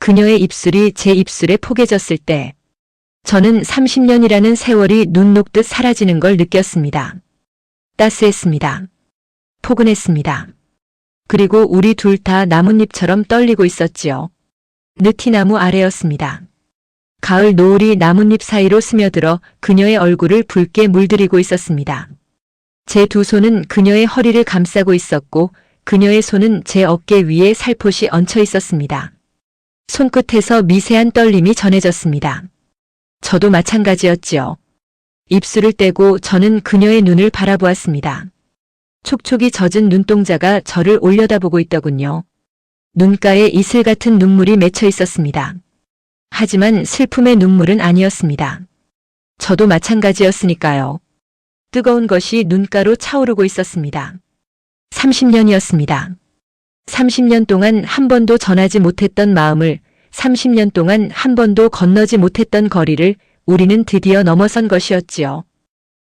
그녀의 입술이 제 입술에 포개졌을 때 저는 30년이라는 세월이 눈 녹듯 사라지는 걸 느꼈습니다. 따스했습니다. 포근했습니다. 그리고 우리 둘 다 나뭇잎처럼 떨리고 있었지요. 느티나무 아래였습니다. 가을 노을이 나뭇잎 사이로 스며들어 그녀의 얼굴을 붉게 물들이고 있었습니다. 제 두 손은 그녀의 허리를 감싸고 있었고 그녀의 손은 제 어깨 위에 살포시 얹혀 있었습니다. 손끝에서 미세한 떨림이 전해졌습니다. 저도 마찬가지였지요. 입술을 떼고 저는 그녀의 눈을 바라보았습니다. 촉촉이 젖은 눈동자가 저를 올려다보고 있더군요. 눈가에 이슬 같은 눈물이 맺혀 있었습니다. 하지만 슬픔의 눈물은 아니었습니다. 저도 마찬가지였으니까요. 뜨거운 것이 눈가로 차오르고 있었습니다. 30년이었습니다. 30년 동안 한 번도 전하지 못했던 마음을, 30년 동안 한 번도 건너지 못했던 거리를 우리는 드디어 넘어선 것이었지요.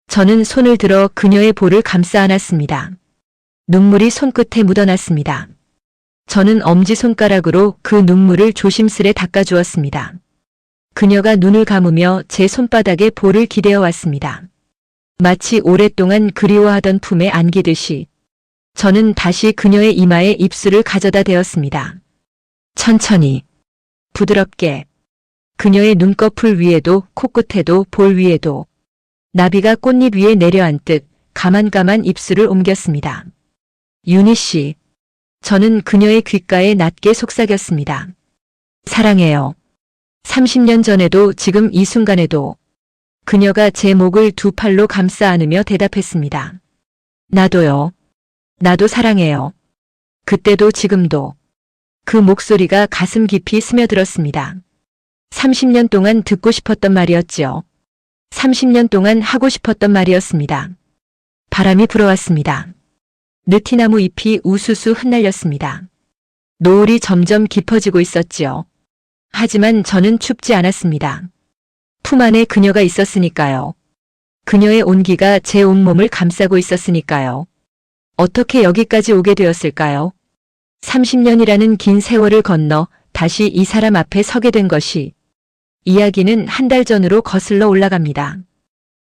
저는 손을 들어 그녀의 볼을 감싸 안았습니다. 눈물이 손끝에 묻어났습니다. 저는 엄지손가락으로 그 눈물을 조심스레 닦아주었습니다. 그녀가 눈을 감으며 제 손바닥에 볼을 기대어 왔습니다. 마치 오랫동안 그리워하던 품에 안기듯이 저는 다시 그녀의 이마에 입술을 가져다 대었습니다. 천천히, 부드럽게, 그녀의 눈꺼풀 위에도 코끝에도 볼 위에도 나비가 꽃잎 위에 내려앉듯 가만가만 입술을 옮겼습니다. 윤희 씨, 저는 그녀의 귓가에 낮게 속삭였습니다. 사랑해요. 30년 전에도 지금 이 순간에도. 그녀가 제 목을 두 팔로 감싸 안으며 대답했습니다. 나도요. 나도 사랑해요. 그때도 지금도. 그 목소리가 가슴 깊이 스며들었습니다. 30년 동안 듣고 싶었던 말이었지요. 30년 동안 하고 싶었던 말이었습니다. 바람이 불어왔습니다. 느티나무 잎이 우수수 흩날렸습니다. 노을이 점점 깊어지고 있었지요. 하지만 저는 춥지 않았습니다. 품 안에 그녀가 있었으니까요. 그녀의 온기가 제 온몸을 감싸고 있었으니까요. 어떻게 여기까지 오게 되었을까요? 30년이라는 긴 세월을 건너 다시 이 사람 앞에 서게 된 것이. 이야기는 한 달 전으로 거슬러 올라갑니다.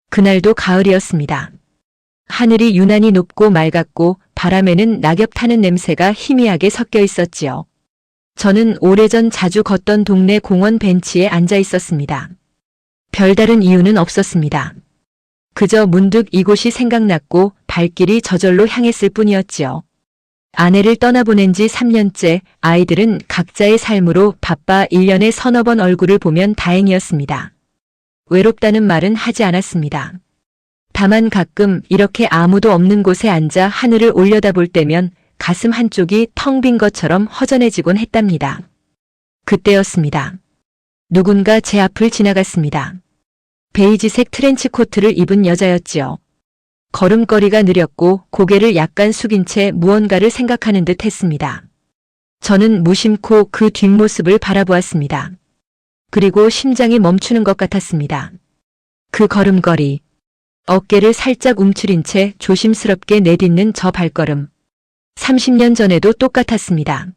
그날도 가을이었습니다. 하늘이 유난히 높고 맑았고 바람에는 낙엽 타는 냄새가 희미하게 섞여 있었지요. 저는 오래전 자주 걷던 동네 공원 벤치에 앉아 있었습니다. 별다른 이유는 없었습니다. 그저 문득 이곳이 생각났고 발길이 저절로 향했을 뿐이었지요. 아내를 떠나보낸 지 3년째 아이들은 각자의 삶으로 바빠 1년에 서너 번 얼굴을 보면 다행이었습니다. 외롭다는 말은 하지 않았습니다. 다만 가끔 이렇게 아무도 없는 곳에 앉아 하늘을 올려다볼 때면 가슴 한쪽이 텅 빈 것처럼 허전해지곤 했답니다. 그때였습니다. 누군가 제 앞을 지나갔습니다. 베이지색 트렌치 코트를 입은 여자였지요. 걸음걸이가 느렸고 고개를 약간 숙인 채 무언가를 생각하는 듯 했습니다. 저는 무심코 그 뒷모습을 바라보았습니다. 그리고 심장이 멈추는 것 같았습니다. 그 걸음걸이, 어깨를 살짝 움츠린 채 조심스럽게 내딛는 저 발걸음. 30년 전에도 똑같았습니다.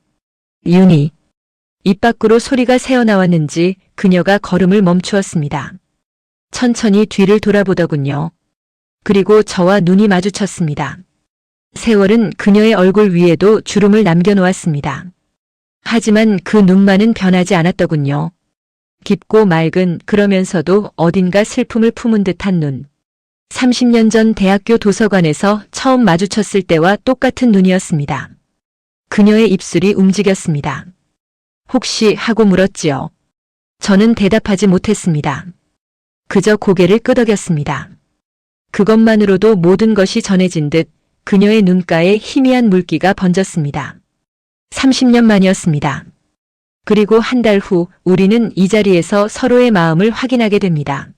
윤희. 입 밖으로 소리가 새어나왔는지 그녀가 걸음을 멈추었습니다. 천천히 뒤를 돌아보더군요. 그리고 저와 눈이 마주쳤습니다. 세월은 그녀의 얼굴 위에도 주름을 남겨놓았습니다. 하지만 그 눈만은 변하지 않았더군요. 깊고 맑은 그러면서도 어딘가 슬픔을 품은 듯한 눈. 30년 전 대학교 도서관에서 처음 마주쳤을 때와 똑같은 눈이었습니다. 그녀의 입술이 움직였습니다. 혹시 하고 물었지요. 저는 대답하지 못했습니다. 그저 고개를 끄덕였습니다. 그것만으로도 모든 것이 전해진 듯 그녀의 눈가에 희미한 물기가 번졌습니다. 30년 만이었습니다. 그리고 한 달 후 우리는 이 자리에서 서로의 마음을 확인하게 됩니다.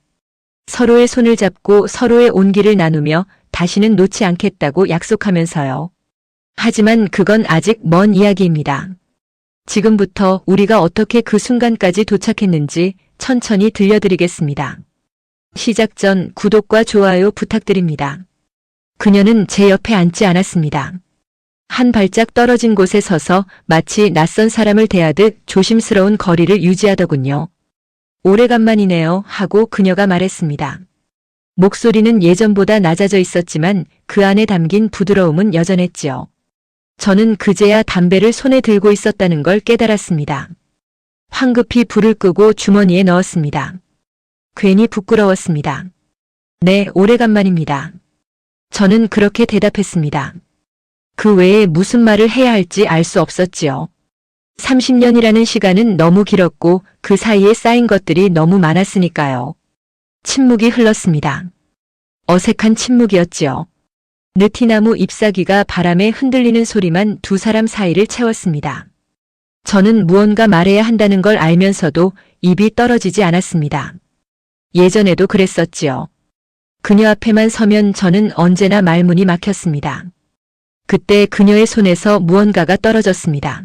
서로의 손을 잡고 서로의 온기를 나누며 다시는 놓지 않겠다고 약속하면서요. 하지만 그건 아직 먼 이야기입니다. 지금부터 우리가 어떻게 그 순간까지 도착했는지 천천히 들려드리겠습니다. 시작 전 구독과 좋아요 부탁드립니다. 그녀는 제 옆에 앉지 않았습니다. 한 발짝 떨어진 곳에 서서 마치 낯선 사람을 대하듯 조심스러운 거리를 유지하더군요. 오래간만이네요 하고 그녀가 말했습니다. 목소리는 예전보다 낮아져 있었지만 그 안에 담긴 부드러움은 여전했지요. 저는 그제야 담배를 손에 들고 있었다는 걸 깨달았습니다. 황급히 불을 끄고 주머니에 넣었습니다. 괜히 부끄러웠습니다. 네, 오래간만입니다. 저는 그렇게 대답했습니다. 그 외에 무슨 말을 해야 할지 알 수 없었지요. 30년이라는 시간은 너무 길었고 그 사이에 쌓인 것들이 너무 많았으니까요. 침묵이 흘렀습니다. 어색한 침묵이었지요. 느티나무 잎사귀가 바람에 흔들리는 소리만 두 사람 사이를 채웠습니다. 저는 무언가 말해야 한다는 걸 알면서도 입이 떨어지지 않았습니다. 예전에도 그랬었지요. 그녀 앞에만 서면 저는 언제나 말문이 막혔습니다. 그때 그녀의 손에서 무언가가 떨어졌습니다.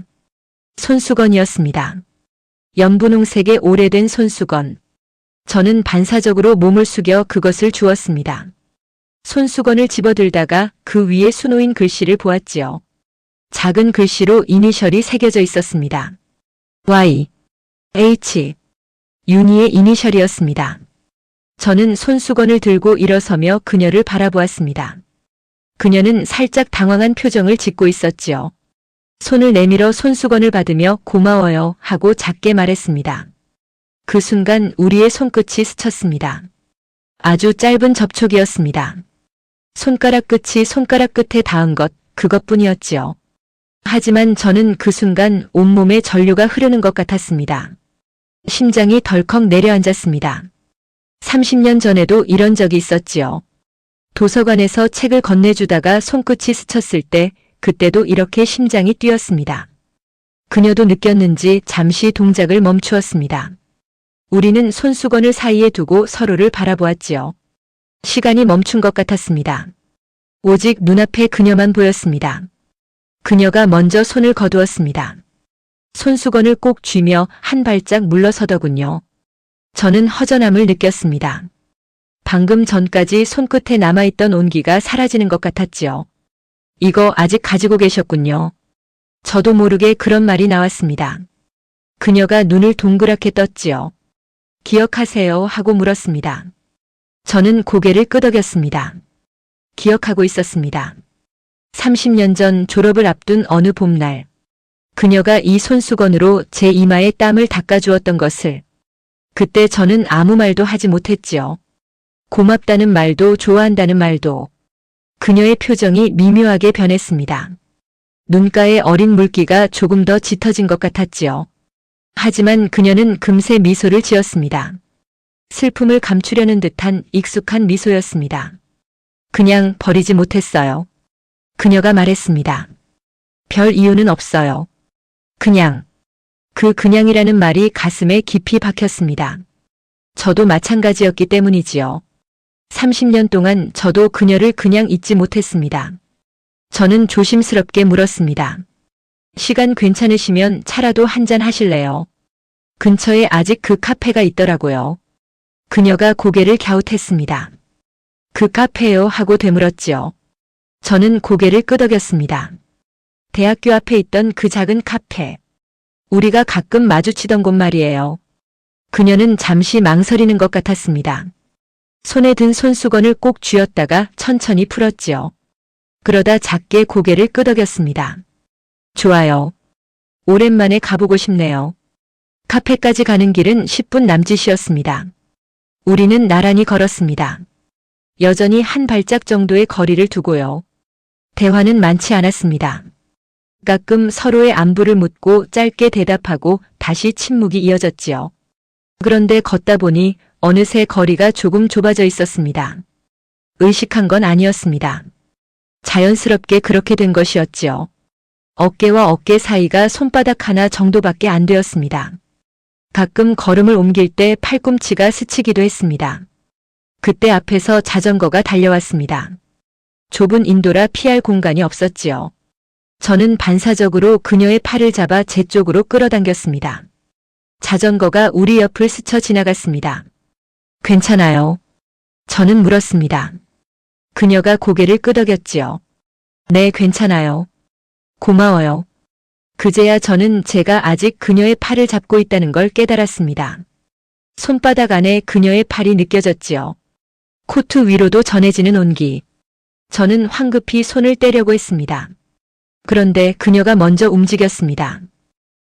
손수건이었습니다. 연분홍색의 오래된 손수건. 저는 반사적으로 몸을 숙여 그것을 주었습니다. 손수건을 집어들다가 그 위에 수놓인 글씨를 보았지요. 작은 글씨로 이니셜이 새겨져 있었습니다. Y, H, 윤희의 이니셜이었습니다. 저는 손수건을 들고 일어서며 그녀를 바라보았습니다. 그녀는 살짝 당황한 표정을 짓고 있었지요. 손을 내밀어 손수건을 받으며 고마워요 하고 작게 말했습니다. 그 순간 우리의 손끝이 스쳤습니다. 아주 짧은 접촉이었습니다. 손가락 끝이 손가락 끝에 닿은 것, 그것뿐이었지요. 하지만 저는 그 순간 온몸에 전류가 흐르는 것 같았습니다. 심장이 덜컥 내려앉았습니다. 30년 전에도 이런 적이 있었지요. 도서관에서 책을 건네주다가 손끝이 스쳤을 때 그때도 이렇게 심장이 뛰었습니다. 그녀도 느꼈는지 잠시 동작을 멈추었습니다. 우리는 손수건을 사이에 두고 서로를 바라보았지요. 시간이 멈춘 것 같았습니다. 오직 눈앞에 그녀만 보였습니다. 그녀가 먼저 손을 거두었습니다. 손수건을 꼭 쥐며 한 발짝 물러서더군요. 저는 허전함을 느꼈습니다. 방금 전까지 손끝에 남아있던 온기가 사라지는 것 같았지요. 이거 아직 가지고 계셨군요. 저도 모르게 그런 말이 나왔습니다. 그녀가 눈을 동그랗게 떴지요. 기억하세요 하고 물었습니다. 저는 고개를 끄덕였습니다. 기억하고 있었습니다. 30년 전 졸업을 앞둔 어느 봄날, 그녀가 이 손수건으로 제 이마에 땀을 닦아주었던 것을. 그때 저는 아무 말도 하지 못했지요. 고맙다는 말도 좋아한다는 말도. 그녀의 표정이 미묘하게 변했습니다. 눈가에 어린 물기가 조금 더 짙어진 것 같았지요. 하지만 그녀는 금세 미소를 지었습니다. 슬픔을 감추려는 듯한 익숙한 미소였습니다. 그냥 버리지 못했어요. 그녀가 말했습니다. 별 이유는 없어요. 그냥. 그 그냥이라는 말이 가슴에 깊이 박혔습니다. 저도 마찬가지였기 때문이지요. 30년 동안 저도 그녀를 그냥 잊지 못했습니다. 저는 조심스럽게 물었습니다. 시간 괜찮으시면 차라도 한잔 하실래요? 근처에 아직 그 카페가 있더라고요. 그녀가 고개를 갸웃했습니다. 그 카페요 하고 되물었지요. 저는 고개를 끄덕였습니다. 대학교 앞에 있던 그 작은 카페. 우리가 가끔 마주치던 곳 말이에요. 그녀는 잠시 망설이는 것 같았습니다. 손에 든 손수건을 꼭 쥐었다가 천천히 풀었지요. 그러다 작게 고개를 끄덕였습니다. 좋아요. 오랜만에 가보고 싶네요. 카페까지 가는 길은 10분 남짓이었습니다. 우리는 나란히 걸었습니다. 여전히 한 발짝 정도의 거리를 두고요. 대화는 많지 않았습니다. 가끔 서로의 안부를 묻고 짧게 대답하고 다시 침묵이 이어졌지요. 그런데 걷다 보니 어느새 거리가 조금 좁아져 있었습니다. 의식한 건 아니었습니다. 자연스럽게 그렇게 된 것이었지요. 어깨와 어깨 사이가 손바닥 하나 정도밖에 안 되었습니다. 가끔 걸음을 옮길 때 팔꿈치가 스치기도 했습니다. 그때 앞에서 자전거가 달려왔습니다. 좁은 인도라 피할 공간이 없었지요. 저는 반사적으로 그녀의 팔을 잡아 제 쪽으로 끌어당겼습니다. 자전거가 우리 옆을 스쳐 지나갔습니다. 괜찮아요? 저는 물었습니다. 그녀가 고개를 끄덕였지요. 네, 괜찮아요. 고마워요. 그제야 저는 제가 아직 그녀의 팔을 잡고 있다는 걸 깨달았습니다. 손바닥 안에 그녀의 팔이 느껴졌지요. 코트 위로도 전해지는 온기. 저는 황급히 손을 떼려고 했습니다. 그런데 그녀가 먼저 움직였습니다.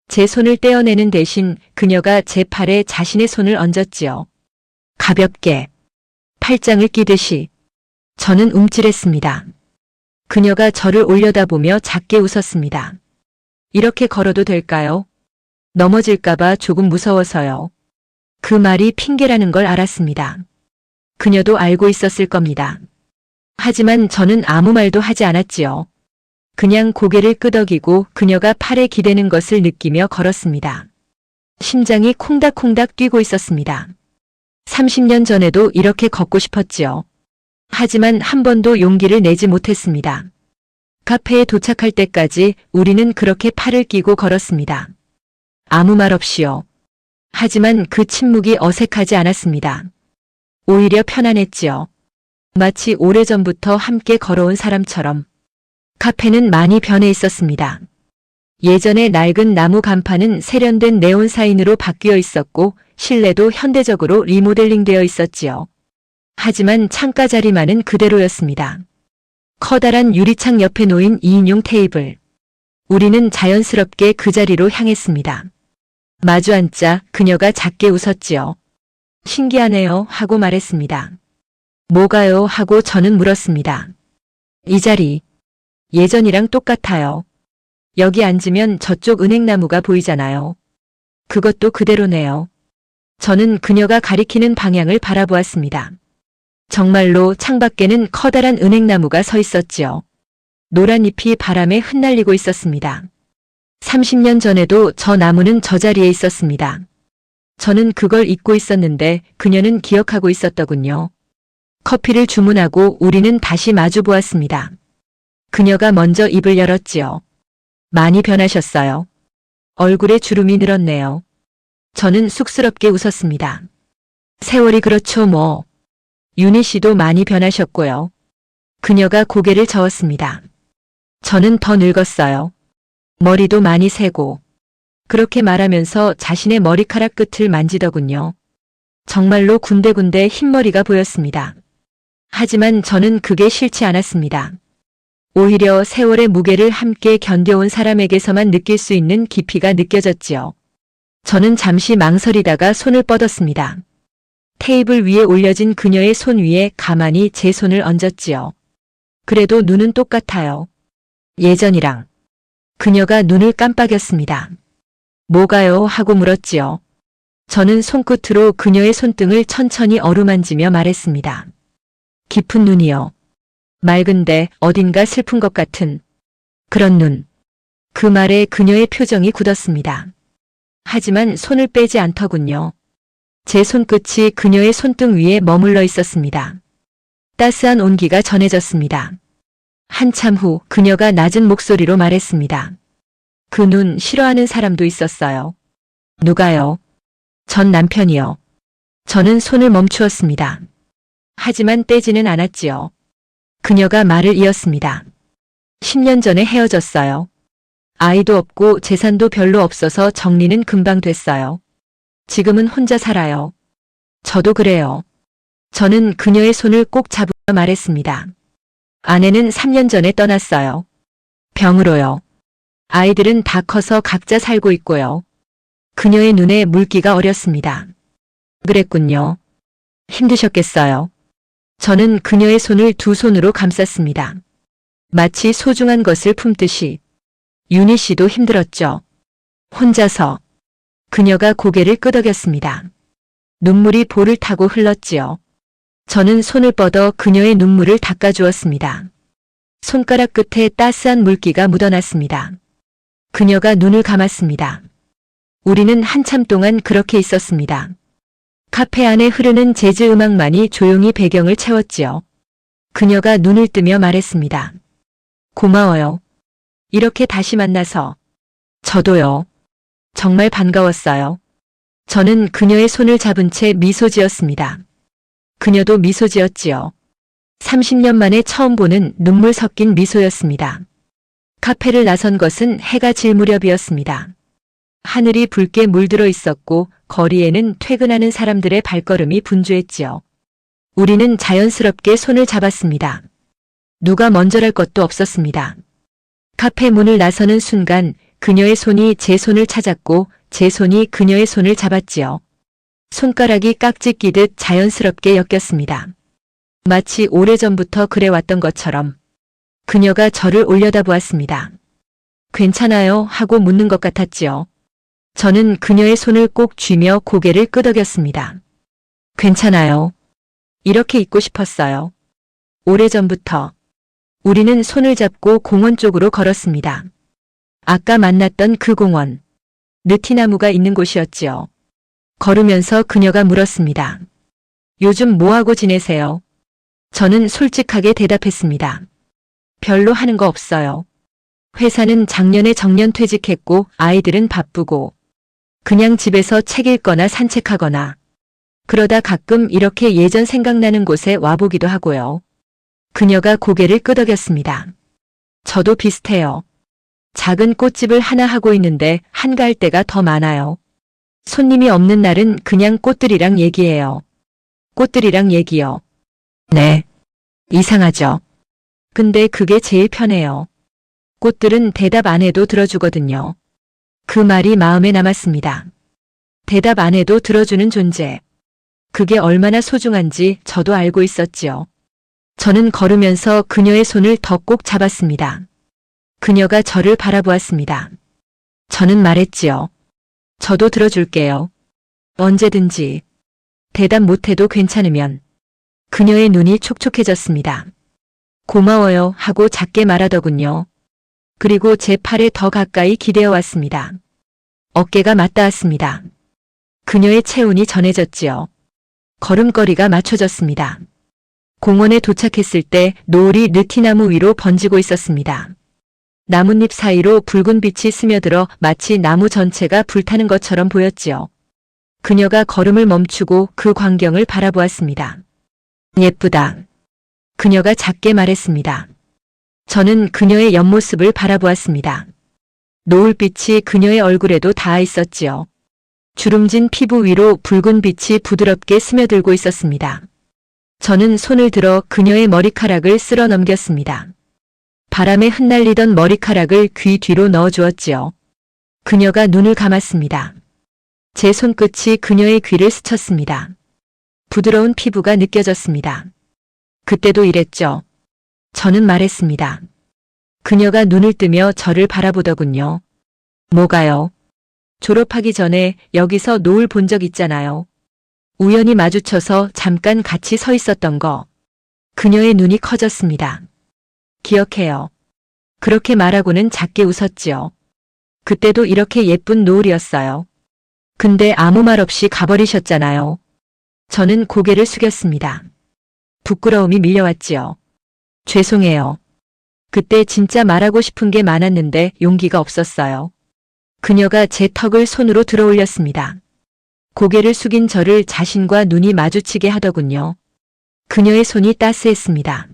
제 손을 떼어내는 대신 그녀가 제 팔에 자신의 손을 얹었지요. 가볍게, 팔짱을 끼듯이. 저는 움찔했습니다. 그녀가 저를 올려다보며 작게 웃었습니다. 이렇게 걸어도 될까요? 넘어질까봐 조금 무서워서요. 그 말이 핑계라는 걸 알았습니다. 그녀도 알고 있었을 겁니다. 하지만 저는 아무 말도 하지 않았지요. 그냥 고개를 끄덕이고 그녀가 팔에 기대는 것을 느끼며 걸었습니다. 심장이 콩닥콩닥 뛰고 있었습니다. 30년 전에도 이렇게 걷고 싶었지요. 하지만 한 번도 용기를 내지 못했습니다. 카페에 도착할 때까지 우리는 그렇게 팔을 끼고 걸었습니다. 아무 말 없이요. 하지만 그 침묵이 어색하지 않았습니다. 오히려 편안했지요. 마치 오래전부터 함께 걸어온 사람처럼. 카페는 많이 변해 있었습니다. 예전의 낡은 나무 간판은 세련된 네온 사인으로 바뀌어 있었고 실내도 현대적으로 리모델링되어 있었지요. 하지만 창가 자리만은 그대로였습니다. 커다란 유리창 옆에 놓인 2인용 테이블. 우리는 자연스럽게 그 자리로 향했습니다. 마주 앉자 그녀가 작게 웃었지요. 신기하네요 하고 말했습니다. 뭐가요 하고 저는 물었습니다. 이 자리. 예전이랑 똑같아요. 여기 앉으면 저쪽 은행나무가 보이잖아요. 그것도 그대로네요. 저는 그녀가 가리키는 방향을 바라보았습니다. 정말로 창밖에는 커다란 은행나무가 서 있었지요. 노란 잎이 바람에 흩날리고 있었습니다. 30년 전에도 저 나무는 저 자리에 있었습니다. 저는 그걸 잊고 있었는데 그녀는 기억하고 있었더군요. 커피를 주문하고 우리는 다시 마주 보았습니다. 그녀가 먼저 입을 열었지요. 많이 변하셨어요. 얼굴에 주름이 늘었네요. 저는 쑥스럽게 웃었습니다. 세월이 그렇죠 뭐. 윤희 씨도 많이 변하셨고요. 그녀가 고개를 저었습니다. 저는 더 늙었어요. 머리도 많이 새고. 그렇게 말하면서 자신의 머리카락 끝을 만지더군요. 정말로 군데군데 흰머리가 보였습니다. 하지만 저는 그게 싫지 않았습니다. 오히려 세월의 무게를 함께 견뎌온 사람에게서만 느낄 수 있는 깊이가 느껴졌지요. 저는 잠시 망설이다가 손을 뻗었습니다. 테이블 위에 올려진 그녀의 손 위에 가만히 제 손을 얹었지요. 그래도 눈은 똑같아요. 예전이랑. 그녀가 눈을 깜빡였습니다. 뭐가요? 하고 물었지요. 저는 손끝으로 그녀의 손등을 천천히 어루만지며 말했습니다. 깊은 눈이요. 맑은데 어딘가 슬픈 것 같은 그런 눈. 그 말에 그녀의 표정이 굳었습니다. 하지만 손을 빼지 않더군요. 제 손끝이 그녀의 손등 위에 머물러 있었습니다. 따스한 온기가 전해졌습니다. 한참 후 그녀가 낮은 목소리로 말했습니다. 그 눈 싫어하는 사람도 있었어요. 누가요? 전 남편이요. 저는 손을 멈추었습니다. 하지만 떼지는 않았지요. 그녀가 말을 이었습니다. 10년 전에 헤어졌어요. 아이도 없고 재산도 별로 없어서 정리는 금방 됐어요. 지금은 혼자 살아요. 저도 그래요. 저는 그녀의 손을 꼭 잡으며 말했습니다. 아내는 3년 전에 떠났어요. 병으로요. 아이들은 다 커서 각자 살고 있고요. 그녀의 눈에 물기가 어렸습니다. 그랬군요. 힘드셨겠어요. 저는 그녀의 손을 두 손으로 감쌌습니다. 마치 소중한 것을 품듯이. 윤희 씨도 힘들었죠. 혼자서. 그녀가 고개를 끄덕였습니다. 눈물이 볼을 타고 흘렀지요. 저는 손을 뻗어 그녀의 눈물을 닦아주었습니다. 손가락 끝에 따스한 물기가 묻어났습니다. 그녀가 눈을 감았습니다. 우리는 한참 동안 그렇게 있었습니다. 카페 안에 흐르는 재즈 음악만이 조용히 배경을 채웠지요. 그녀가 눈을 뜨며 말했습니다. 고마워요. 이렇게 다시 만나서. 저도요. 정말 반가웠어요. 저는 그녀의 손을 잡은 채 미소 지었습니다. 그녀도 미소 지었지요. 30년 만에 처음 보는 눈물 섞인 미소였습니다. 카페를 나선 것은 해가 질 무렵이었습니다. 하늘이 붉게 물들어 있었고 거리에는 퇴근하는 사람들의 발걸음이 분주했지요. 우리는 자연스럽게 손을 잡았습니다. 누가 먼저랄 것도 없었습니다. 카페 문을 나서는 순간 그녀의 손이 제 손을 찾았고 제 손이 그녀의 손을 잡았지요. 손가락이 깍지 끼듯 자연스럽게 엮였습니다. 마치 오래전부터 그래왔던 것처럼 그녀가 저를 올려다보았습니다. 괜찮아요? 하고 묻는 것 같았지요. 저는 그녀의 손을 꼭 쥐며 고개를 끄덕였습니다. 괜찮아요. 이렇게 있고 싶었어요. 오래전부터. 우리는 손을 잡고 공원 쪽으로 걸었습니다. 아까 만났던 그 공원. 느티나무가 있는 곳이었지요. 걸으면서 그녀가 물었습니다. 요즘 뭐하고 지내세요? 저는 솔직하게 대답했습니다. 별로 하는 거 없어요. 회사는 작년에 정년퇴직했고 아이들은 바쁘고 그냥 집에서 책 읽거나 산책하거나 그러다 가끔 이렇게 예전 생각나는 곳에 와보기도 하고요. 그녀가 고개를 끄덕였습니다. 저도 비슷해요. 작은 꽃집을 하나 하고 있는데 한가할 때가 더 많아요. 손님이 없는 날은 그냥 꽃들이랑 얘기해요. 꽃들이랑 얘기요. 네. 이상하죠. 근데 그게 제일 편해요. 꽃들은 대답 안 해도 들어주거든요. 그 말이 마음에 남았습니다. 대답 안 해도 들어주는 존재. 그게 얼마나 소중한지 저도 알고 있었지요. 저는 걸으면서 그녀의 손을 더 꼭 잡았습니다. 그녀가 저를 바라보았습니다. 저는 말했지요. 저도 들어줄게요. 언제든지. 대답 못해도 괜찮으면. 그녀의 눈이 촉촉해졌습니다. 고마워요 하고 작게 말하더군요. 그리고 제 팔에 더 가까이 기대어 왔습니다. 어깨가 맞닿았습니다. 그녀의 체온이 전해졌지요. 걸음걸이가 맞춰졌습니다. 공원에 도착했을 때 노을이 느티나무 위로 번지고 있었습니다. 나뭇잎 사이로 붉은 빛이 스며들어 마치 나무 전체가 불타는 것처럼 보였지요. 그녀가 걸음을 멈추고 그 광경을 바라보았습니다. 예쁘다. 그녀가 작게 말했습니다. 저는 그녀의 옆모습을 바라보았습니다. 노을빛이 그녀의 얼굴에도 닿아 있었지요. 주름진 피부 위로 붉은 빛이 부드럽게 스며들고 있었습니다. 저는 손을 들어 그녀의 머리카락을 쓸어 넘겼습니다. 바람에 흩날리던 머리카락을 귀 뒤로 넣어주었지요. 그녀가 눈을 감았습니다. 제 손끝이 그녀의 귀를 스쳤습니다. 부드러운 피부가 느껴졌습니다. 그때도 이랬죠. 저는 말했습니다. 그녀가 눈을 뜨며 저를 바라보더군요. 뭐가요? 졸업하기 전에 여기서 노을 본 적 있잖아요. 우연히 마주쳐서 잠깐 같이 서 있었던 거. 그녀의 눈이 커졌습니다. 기억해요. 그렇게 말하고는 작게 웃었지요. 그때도 이렇게 예쁜 노을이었어요. 근데 아무 말 없이 가버리셨잖아요. 저는 고개를 숙였습니다. 부끄러움이 밀려왔지요. 죄송해요. 그때 진짜 말하고 싶은 게 많았는데 용기가 없었어요. 그녀가 제 턱을 손으로 들어 올렸습니다. 고개를 숙인 저를 자신과 눈이 마주치게 하더군요. 그녀의 손이 따스했습니다.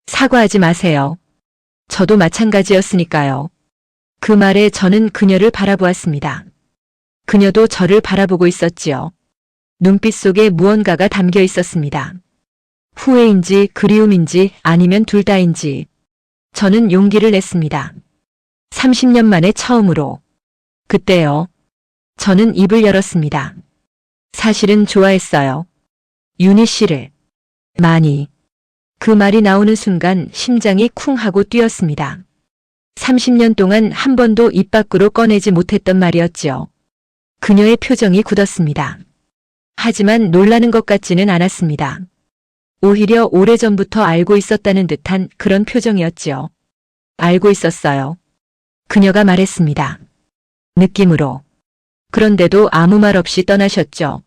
사과하지 마세요. 저도 마찬가지였으니까요. 그 말에 저는 그녀를 바라보았습니다. 그녀도 저를 바라보고 있었지요. 눈빛 속에 무언가가 담겨 있었습니다. 후회인지 그리움인지 아니면 둘 다인지. 저는 용기를 냈습니다. 30년 만에 처음으로. 그때요. 저는 입을 열었습니다. 사실은 좋아했어요. 윤희 씨를. 많이. 그 말이 나오는 순간 심장이 쿵 하고 뛰었습니다. 30년 동안 한 번도 입 밖으로 꺼내지 못했던 말이었지요. 그녀의 표정이 굳었습니다. 하지만 놀라는 것 같지는 않았습니다. 오히려 오래전부터 알고 있었다는 듯한 그런 표정이었지요. 알고 있었어요. 그녀가 말했습니다. 느낌으로. 그런데도 아무 말 없이 떠나셨죠.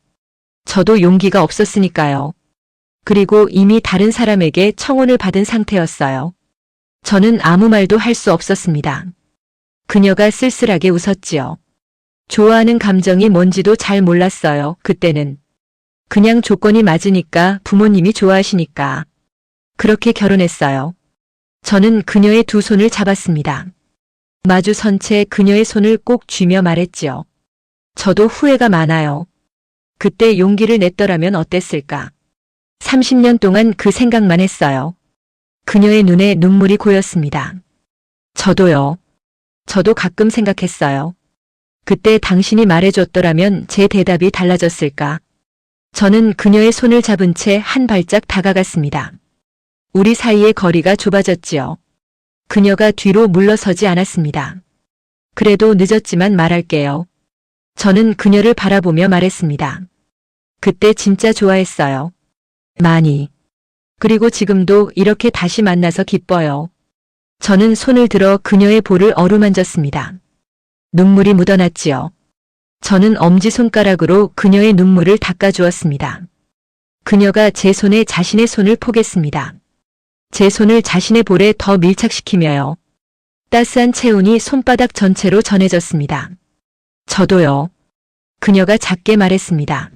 저도 용기가 없었으니까요. 그리고 이미 다른 사람에게 청혼을 받은 상태였어요. 저는 아무 말도 할 수 없었습니다. 그녀가 쓸쓸하게 웃었지요. 좋아하는 감정이 뭔지도 잘 몰랐어요. 그때는. 그냥 조건이 맞으니까 부모님이 좋아하시니까. 그렇게 결혼했어요. 저는 그녀의 두 손을 잡았습니다. 마주선 채 그녀의 손을 꼭 쥐며 말했지요. 저도 후회가 많아요. 그때 용기를 냈더라면 어땠을까. 30년 동안 그 생각만 했어요. 그녀의 눈에 눈물이 고였습니다. 저도요. 저도 가끔 생각했어요. 그때 당신이 말해줬더라면 제 대답이 달라졌을까. 저는 그녀의 손을 잡은 채 한 발짝 다가갔습니다. 우리 사이의 거리가 좁아졌지요. 그녀가 뒤로 물러서지 않았습니다. 그래도 늦었지만 말할게요. 저는 그녀를 바라보며 말했습니다. 그때 진짜 좋아했어요. 많이. 그리고 지금도 이렇게 다시 만나서 기뻐요. 저는 손을 들어 그녀의 볼을 어루만졌습니다. 눈물이 묻어났지요. 저는 엄지손가락으로 그녀의 눈물을 닦아주었습니다. 그녀가 제 손에 자신의 손을 포겠습니다. 제 손을 자신의 볼에 더 밀착시키며요. 따스한 체온이 손바닥 전체로 전해졌습니다. 저도요. 그녀가 작게 말했습니다.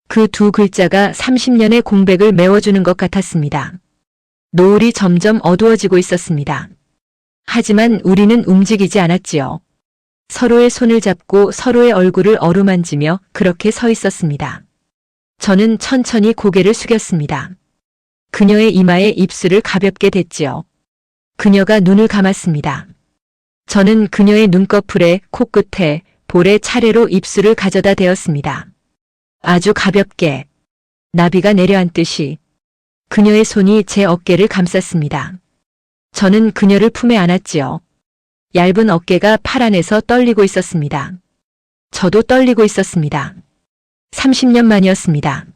그 두 글자가 30년의 공백을 메워주는 것 같았습니다. 노을이 점점 어두워지고 있었습니다. 하지만 우리는 움직이지 않았지요. 서로의 손을 잡고 서로의 얼굴을 어루만지며 그렇게 서 있었습니다. 저는 천천히 고개를 숙였습니다. 그녀의 이마에 입술을 가볍게 댔지요. 그녀가 눈을 감았습니다. 저는 그녀의 눈꺼풀에, 코끝에, 볼에 차례로 입술을 가져다 대었습니다. 아주 가볍게, 나비가 내려앉듯이. 그녀의 손이 제 어깨를 감쌌습니다. 저는 그녀를 품에 안았지요. 얇은 어깨가 팔 안에서 떨리고 있었습니다. 저도 떨리고 있었습니다. 30년 만이었습니다.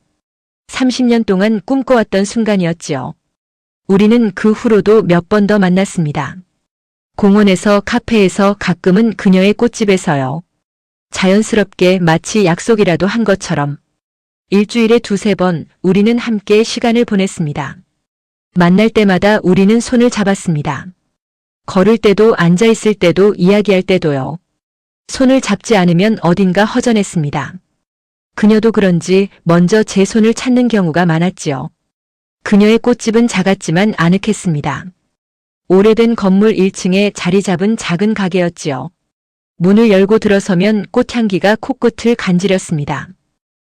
30년 동안 꿈꿔왔던 순간이었지요. 우리는 그 후로도 몇 번 더 만났습니다. 공원에서, 카페에서, 가끔은 그녀의 꽃집에서요. 자연스럽게 마치 약속이라도 한 것처럼. 일주일에 두세 번 우리는 함께 시간을 보냈습니다. 만날 때마다 우리는 손을 잡았습니다. 걸을 때도 앉아 있을 때도 이야기할 때도요. 손을 잡지 않으면 어딘가 허전했습니다. 그녀도 그런지 먼저 제 손을 찾는 경우가 많았지요. 그녀의 꽃집은 작았지만 아늑했습니다. 오래된 건물 1층에 자리 잡은 작은 가게였지요. 문을 열고 들어서면 꽃향기가 코끝을 간지렸습니다.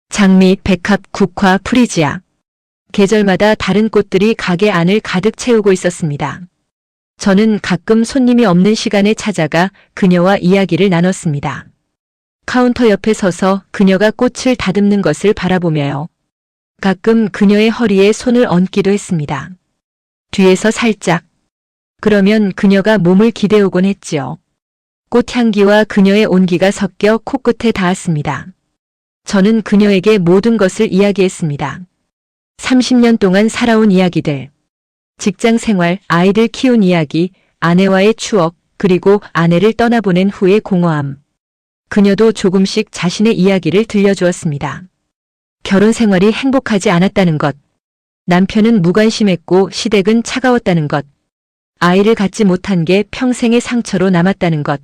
장미, 백합, 국화, 프리지아. 계절마다 다른 꽃들이 가게 안을 가득 채우고 있었습니다. 저는 가끔 손님이 없는 시간에 찾아가 그녀와 이야기를 나눴습니다. 카운터 옆에 서서 그녀가 꽃을 다듬는 것을 바라보며요. 가끔 그녀의 허리에 손을 얹기도 했습니다. 뒤에서 살짝. 그러면 그녀가 몸을 기대오곤 했지요. 꽃향기와 그녀의 온기가 섞여 코끝에 닿았습니다. 저는 그녀에게 모든 것을 이야기했습니다. 30년 동안 살아온 이야기들. 직장 생활, 아이들 키운 이야기, 아내와의 추억, 그리고 아내를 떠나보낸 후의 공허함. 그녀도 조금씩 자신의 이야기를 들려주었습니다. 결혼 생활이 행복하지 않았다는 것. 남편은 무관심했고 시댁은 차가웠다는 것. 아이를 갖지 못한 게 평생의 상처로 남았다는 것.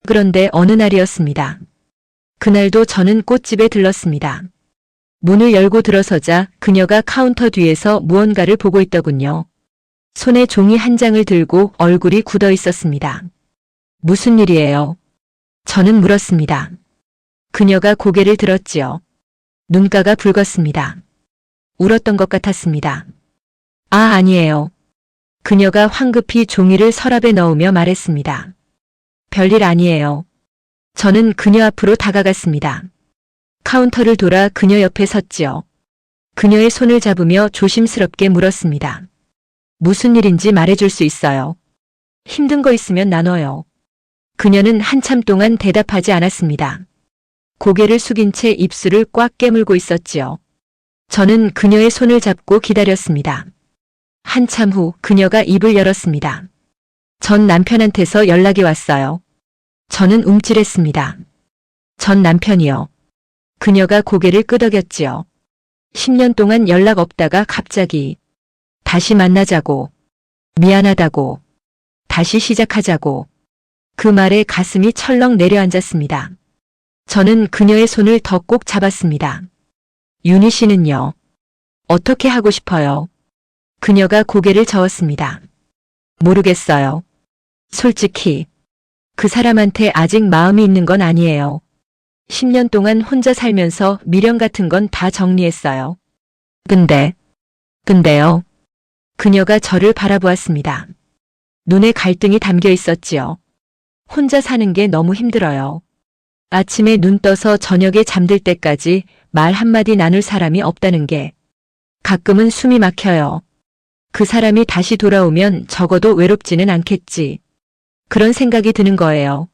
그런데 어느 날이었습니다. 그날도 저는 꽃집에 들렀습니다. 문을 열고 들어서자 그녀가 카운터 뒤에서 무언가를 보고 있더군요. 손에 종이 한 장을 들고 얼굴이 굳어 있었습니다. 무슨 일이에요? 저는 물었습니다. 그녀가 고개를 들었지요. 눈가가 붉었습니다. 울었던 것 같았습니다. 아, 아니에요. 그녀가 황급히 종이를 서랍에 넣으며 말했습니다. 별일 아니에요. 저는 그녀 앞으로 다가갔습니다. 카운터를 돌아 그녀 옆에 섰지요. 그녀의 손을 잡으며 조심스럽게 물었습니다. 무슨 일인지 말해줄 수 있어요. 힘든 거 있으면 나눠요. 그녀는 한참 동안 대답하지 않았습니다. 고개를 숙인 채 입술을 꽉 깨물고 있었지요. 저는 그녀의 손을 잡고 기다렸습니다. 한참 후 그녀가 입을 열었습니다. 전 남편한테서 연락이 왔어요. 저는 움찔했습니다. 전 남편이요. 그녀가 고개를 끄덕였지요. 10년 동안 연락 없다가 갑자기 다시 만나자고, 미안하다고, 다시 시작하자고. 그 말에 가슴이 철렁 내려앉았습니다. 저는 그녀의 손을 더 꼭 잡았습니다. 윤희 씨는요? 어떻게 하고 싶어요? 그녀가 고개를 저었습니다. 모르겠어요. 솔직히 그 사람한테 아직 마음이 있는 건 아니에요. 10년 동안 혼자 살면서 미련 같은 건 다 정리했어요. 근데요. 그녀가 저를 바라보았습니다. 눈에 갈등이 담겨 있었지요. 혼자 사는 게 너무 힘들어요. 아침에 눈 떠서 저녁에 잠들 때까지 말 한마디 나눌 사람이 없다는 게 가끔은 숨이 막혀요. 그 사람이 다시 돌아오면 적어도 외롭지는 않겠지. 그런 생각이 드는 거예요.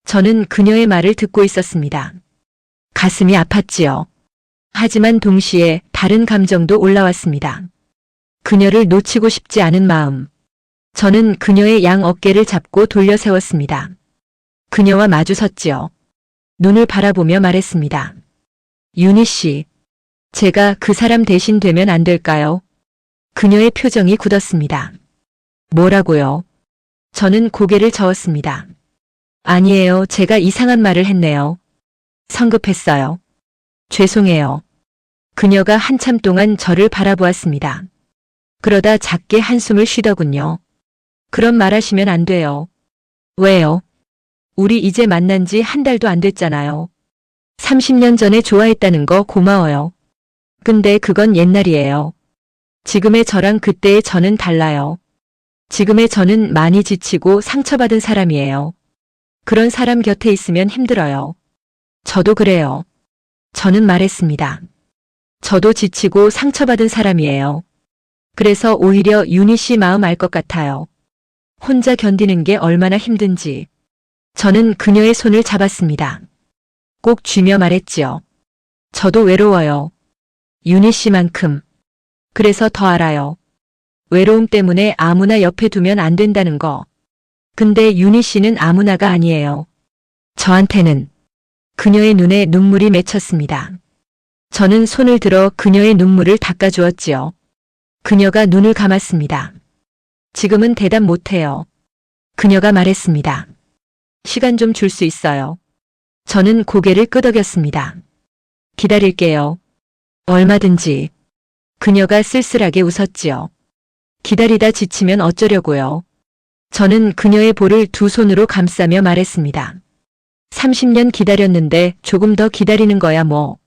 저는 그녀의 말을 듣고 있었습니다. 가슴이 아팠지요. 하지만 동시에 다른 감정도 올라왔습니다. 그녀를 놓치고 싶지 않은 마음. 저는 그녀의 양 어깨를 잡고 돌려 세웠습니다. 그녀와 마주 섰지요. 눈을 바라보며 말했습니다. 윤희 씨, 제가 그 사람 대신 되면 안 될까요? 그녀의 표정이 굳었습니다. 뭐라고요? 저는 고개를 저었습니다. 아니에요. 제가 이상한 말을 했네요. 성급했어요. 죄송해요. 그녀가 한참 동안 저를 바라보았습니다. 그러다 작게 한숨을 쉬더군요. 그런 말 하시면 안 돼요. 왜요? 우리 이제 만난 지 한 달도 안 됐잖아요. 30년 전에 좋아했다는 거 고마워요. 근데 그건 옛날이에요. 지금의 저랑 그때의 저는 달라요. 지금의 저는 많이 지치고 상처받은 사람이에요. 그런 사람 곁에 있으면 힘들어요. 저도 그래요. 저는 말했습니다. 저도 지치고 상처받은 사람이에요. 그래서 오히려 윤희 씨 마음 알 것 같아요. 혼자 견디는 게 얼마나 힘든지. 저는 그녀의 손을 잡았습니다. 꼭 쥐며 말했지요. 저도 외로워요. 윤희 씨만큼. 그래서 더 알아요. 외로움 때문에 아무나 옆에 두면 안 된다는 거. 근데 윤희 씨는 아무나가 아니에요. 저한테는. 그녀의 눈에 눈물이 맺혔습니다. 저는 손을 들어 그녀의 눈물을 닦아주었지요. 그녀가 눈을 감았습니다. 지금은 대답 못해요. 그녀가 말했습니다. 시간 좀 줄 수 있어요. 저는 고개를 끄덕였습니다. 기다릴게요. 얼마든지. 그녀가 쓸쓸하게 웃었지요. 기다리다 지치면 어쩌려고요. 저는 그녀의 볼을 두 손으로 감싸며 말했습니다. 30년 기다렸는데 조금 더 기다리는 거야 뭐.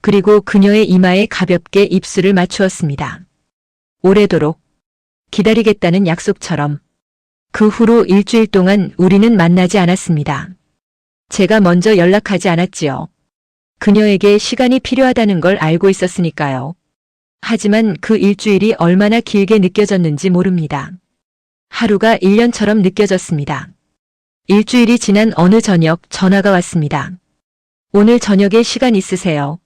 그리고 그녀의 이마에 가볍게 입술을 맞추었습니다. 오래도록 기다리겠다는 약속처럼. 그 후로 일주일 동안 우리는 만나지 않았습니다. 제가 먼저 연락하지 않았지요. 그녀에게 시간이 필요하다는 걸 알고 있었으니까요. 하지만 그 일주일이 얼마나 길게 느껴졌는지 모릅니다. 하루가 1년처럼 느껴졌습니다. 일주일이 지난 어느 저녁 전화가 왔습니다. 오늘 저녁에 시간 있으세요?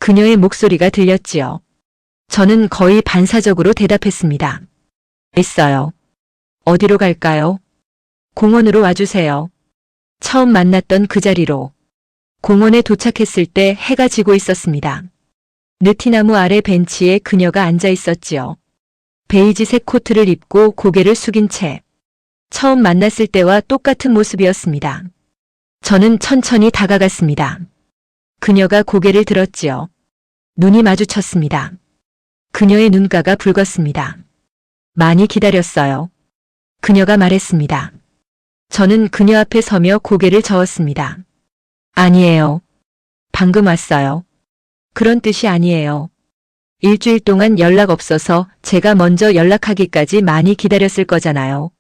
그녀의 목소리가 들렸지요. 저는 거의 반사적으로 대답했습니다. 있어요. 어디로 갈까요? 공원으로 와주세요. 처음 만났던 그 자리로. 공원에 도착했을 때 해가 지고 있었습니다. 느티나무 아래 벤치에 그녀가 앉아 있었지요. 베이지색 코트를 입고 고개를 숙인 채. 처음 만났을 때와 똑같은 모습이었습니다. 저는 천천히 다가갔습니다. 그녀가 고개를 들었지요. 눈이 마주쳤습니다. 그녀의 눈가가 붉었습니다. 많이 기다렸어요. 그녀가 말했습니다. 저는 그녀 앞에 서며 고개를 저었습니다. 아니에요. 방금 왔어요. 그런 뜻이 아니에요. 일주일 동안 연락 없어서 제가 먼저 연락하기까지 많이 기다렸을 거잖아요.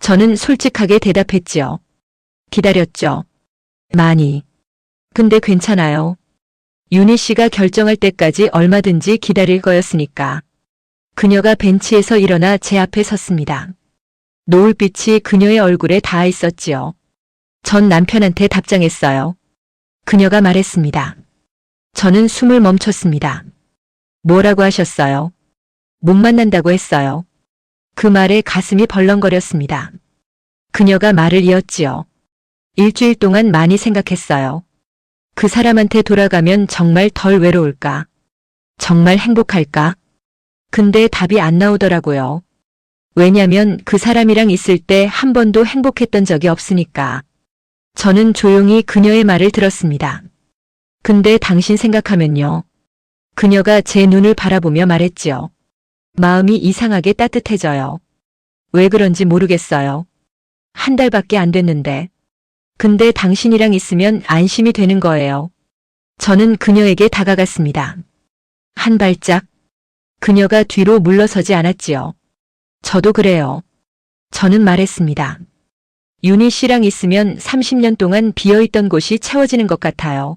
저는 솔직하게 대답했지요. 기다렸죠. 많이. 근데 괜찮아요. 윤희 씨가 결정할 때까지 얼마든지 기다릴 거였으니까. 그녀가 벤치에서 일어나 제 앞에 섰습니다. 노을빛이 그녀의 얼굴에 닿아 있었지요. 전 남편한테 답장했어요. 그녀가 말했습니다. 저는 숨을 멈췄습니다. 뭐라고 하셨어요? 못 만난다고 했어요. 그 말에 가슴이 벌렁거렸습니다. 그녀가 말을 이었지요. 일주일 동안 많이 생각했어요. 그 사람한테 돌아가면 정말 덜 외로울까? 정말 행복할까? 근데 답이 안 나오더라고요. 왜냐면 그 사람이랑 있을 때 한 번도 행복했던 적이 없으니까. 저는 조용히 그녀의 말을 들었습니다. 근데 당신 생각하면요. 그녀가 제 눈을 바라보며 말했지요. 마음이 이상하게 따뜻해져요. 왜 그런지 모르겠어요. 한 달밖에 안 됐는데. 근데 당신이랑 있으면 안심이 되는 거예요. 저는 그녀에게 다가갔습니다. 한 발짝. 그녀가 뒤로 물러서지 않았지요. 저도 그래요. 저는 말했습니다. 윤희 씨랑 있으면 30년 동안 비어있던 곳이 채워지는 것 같아요.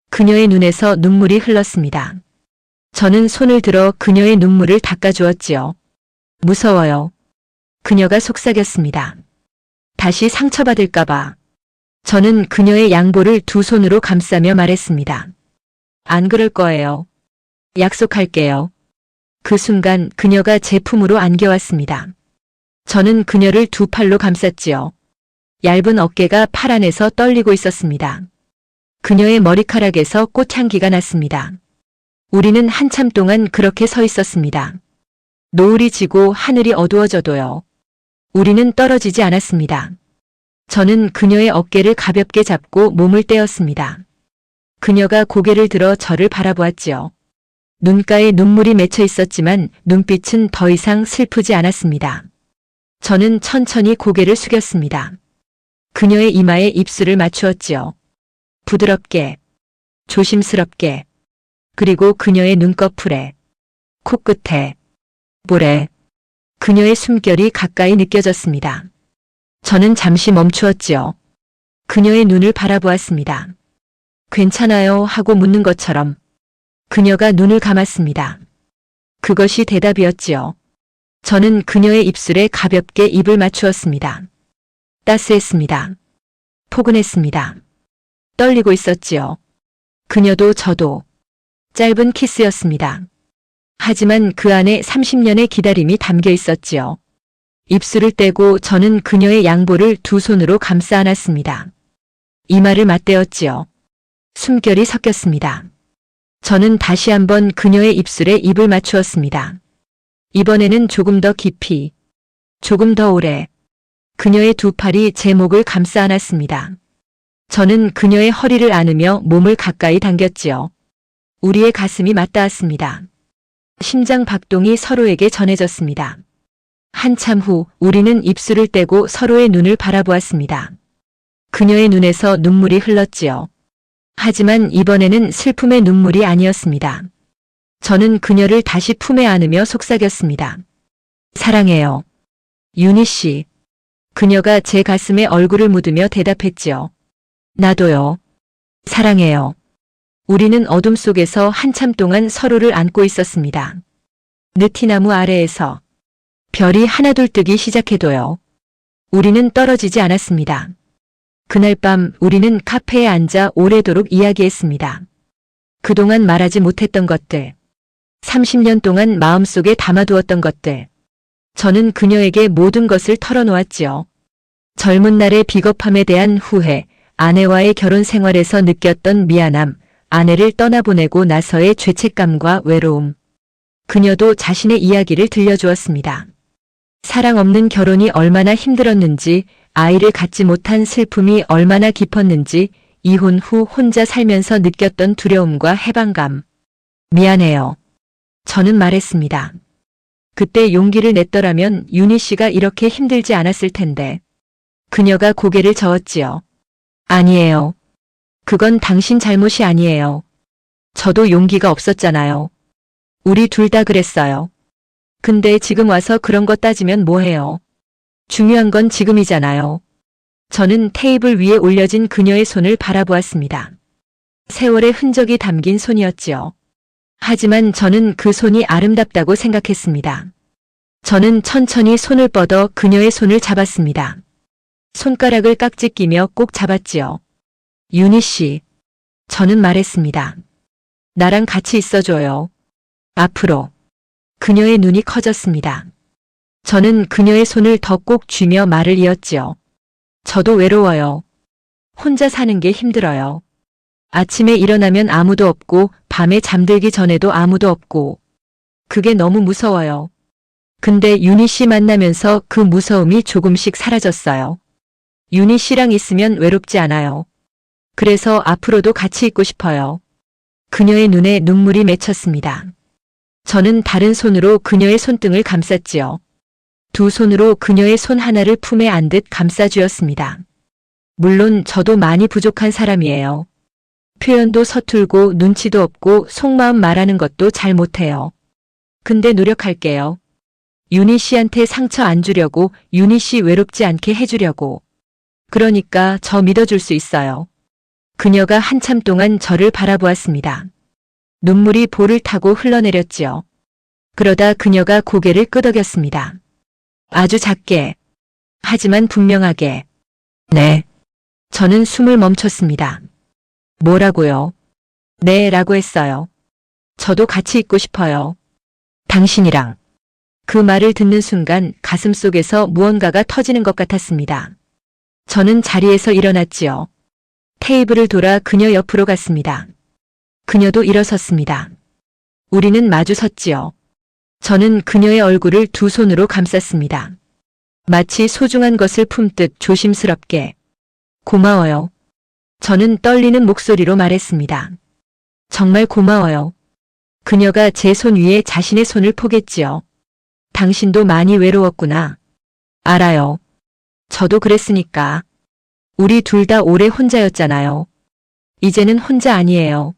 그녀의 눈에서 눈물이 흘렀습니다. 저는 손을 들어 그녀의 눈물을 닦아주었지요. 무서워요. 그녀가 속삭였습니다. 다시 상처받을까봐. 저는 그녀의 양볼을 두 손으로 감싸며 말했습니다. 안 그럴 거예요. 약속할게요. 그 순간 그녀가 제 품으로 안겨왔습니다. 저는 그녀를 두 팔로 감쌌지요. 얇은 어깨가 팔 안에서 떨리고 있었습니다. 그녀의 머리카락에서 꽃향기가 났습니다. 우리는 한참 동안 그렇게 서 있었습니다. 노을이 지고 하늘이 어두워져도요. 우리는 떨어지지 않았습니다. 저는 그녀의 어깨를 가볍게 잡고 몸을 떼었습니다. 그녀가 고개를 들어 저를 바라보았지요. 눈가에 눈물이 맺혀 있었지만 눈빛은 더 이상 슬프지 않았습니다. 저는 천천히 고개를 숙였습니다. 그녀의 이마에 입술을 맞추었지요. 부드럽게, 조심스럽게, 그리고 그녀의 눈꺼풀에, 코끝에, 볼에, 그녀의 숨결이 가까이 느껴졌습니다. 저는 잠시 멈추었지요. 그녀의 눈을 바라보았습니다. 괜찮아요 하고 묻는 것처럼. 그녀가 눈을 감았습니다. 그것이 대답이었지요. 저는 그녀의 입술에 가볍게 입을 맞추었습니다. 따스했습니다. 포근했습니다. 떨리고 있었지요. 그녀도 저도. 짧은 키스였습니다. 하지만 그 안에 30년의 기다림이 담겨 있었지요. 입술을 떼고 저는 그녀의 양볼을 두 손으로 감싸 안았습니다. 이마를 맞대었지요. 숨결이 섞였습니다. 저는 다시 한번 그녀의 입술에 입을 맞추었습니다. 이번에는 조금 더 깊이, 조금 더 오래. 그녀의 두 팔이 제 목을 감싸 안았습니다. 저는 그녀의 허리를 안으며 몸을 가까이 당겼지요. 우리의 가슴이 맞닿았습니다. 심장 박동이 서로에게 전해졌습니다. 한참 후 우리는 입술을 떼고 서로의 눈을 바라보았습니다. 그녀의 눈에서 눈물이 흘렀지요. 하지만 이번에는 슬픔의 눈물이 아니었습니다. 저는 그녀를 다시 품에 안으며 속삭였습니다. 사랑해요. 윤희 씨. 그녀가 제 가슴에 얼굴을 묻으며 대답했지요. 나도요. 사랑해요. 우리는 어둠 속에서 한참 동안 서로를 안고 있었습니다. 느티나무 아래에서 별이 하나둘 뜨기 시작해도요. 우리는 떨어지지 않았습니다. 그날 밤 우리는 카페에 앉아 오래도록 이야기했습니다. 그동안 말하지 못했던 것들, 30년 동안 마음속에 담아두었던 것들. 저는 그녀에게 모든 것을 털어놓았지요. 젊은 날의 비겁함에 대한 후회, 아내와의 결혼 생활에서 느꼈던 미안함, 아내를 떠나보내고 나서의 죄책감과 외로움. 그녀도 자신의 이야기를 들려주었습니다. 사랑 없는 결혼이 얼마나 힘들었는지, 아이를 갖지 못한 슬픔이 얼마나 깊었는지, 이혼 후 혼자 살면서 느꼈던 두려움과 해방감. 미안해요. 저는 말했습니다. 그때 용기를 냈더라면 윤희 씨가 이렇게 힘들지 않았을 텐데. 그녀가 고개를 저었지요. 아니에요. 그건 당신 잘못이 아니에요. 저도 용기가 없었잖아요. 우리 둘 다 그랬어요. 근데 지금 와서 그런 거 따지면 뭐해요. 중요한 건 지금이잖아요. 저는 테이블 위에 올려진 그녀의 손을 바라보았습니다. 세월의 흔적이 담긴 손이었지요. 하지만 저는 그 손이 아름답다고 생각했습니다. 저는 천천히 손을 뻗어 그녀의 손을 잡았습니다. 손가락을 깍지 끼며 꼭 잡았지요. 윤희 씨. 저는 말했습니다. 나랑 같이 있어줘요. 앞으로. 그녀의 눈이 커졌습니다. 저는 그녀의 손을 더 꼭 쥐며 말을 이었지요. 저도 외로워요. 혼자 사는 게 힘들어요. 아침에 일어나면 아무도 없고 밤에 잠들기 전에도 아무도 없고. 그게 너무 무서워요. 근데 윤희 씨 만나면서 그 무서움이 조금씩 사라졌어요. 윤희 씨랑 있으면 외롭지 않아요. 그래서 앞으로도 같이 있고 싶어요. 그녀의 눈에 눈물이 맺혔습니다. 저는 다른 손으로 그녀의 손등을 감쌌지요. 두 손으로 그녀의 손 하나를 품에 안듯 감싸주었습니다. 물론 저도 많이 부족한 사람이에요. 표현도 서툴고 눈치도 없고 속마음 말하는 것도 잘 못해요. 근데 노력할게요. 윤희 씨한테 상처 안 주려고, 윤희 씨 외롭지 않게 해주려고. 그러니까 저 믿어줄 수 있어요. 그녀가 한참 동안 저를 바라보았습니다. 눈물이 볼을 타고 흘러내렸지요. 그러다 그녀가 고개를 끄덕였습니다. 아주 작게, 하지만 분명하게. 네. 저는 숨을 멈췄습니다. 뭐라고요? 네, 라고 했어요. 저도 같이 있고 싶어요. 당신이랑. 그 말을 듣는 순간 가슴 속에서 무언가가 터지는 것 같았습니다. 저는 자리에서 일어났지요. 테이블을 돌아 그녀 옆으로 갔습니다. 그녀도 일어섰습니다. 우리는 마주 섰지요. 저는 그녀의 얼굴을 두 손으로 감쌌습니다. 마치 소중한 것을 품듯 조심스럽게. 고마워요. 저는 떨리는 목소리로 말했습니다. 정말 고마워요. 그녀가 제 손 위에 자신의 손을 포겠지요. 당신도 많이 외로웠구나. 알아요. 저도 그랬으니까. 우리 둘 다 오래 혼자였잖아요. 이제는 혼자 아니에요.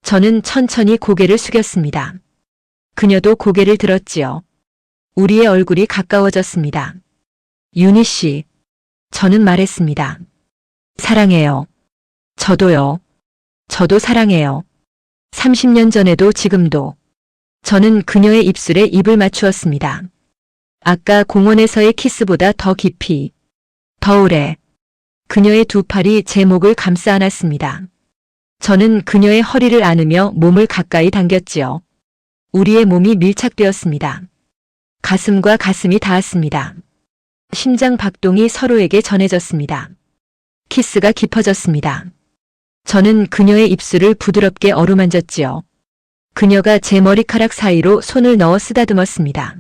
저는 천천히 고개를 숙였습니다. 그녀도 고개를 들었지요. 우리의 얼굴이 가까워졌습니다. 윤희 씨. 저는 말했습니다. 사랑해요. 저도요. 저도 사랑해요. 30년 전에도 지금도. 저는 그녀의 입술에 입을 맞추었습니다. 아까 공원에서의 키스보다 더 깊이, 더 오래. 그녀의 두 팔이 제 목을 감싸 안았습니다. 저는 그녀의 허리를 안으며 몸을 가까이 당겼지요. 우리의 몸이 밀착되었습니다. 가슴과 가슴이 닿았습니다. 심장 박동이 서로에게 전해졌습니다. 키스가 깊어졌습니다. 저는 그녀의 입술을 부드럽게 어루만졌지요. 그녀가 제 머리카락 사이로 손을 넣어 쓰다듬었습니다.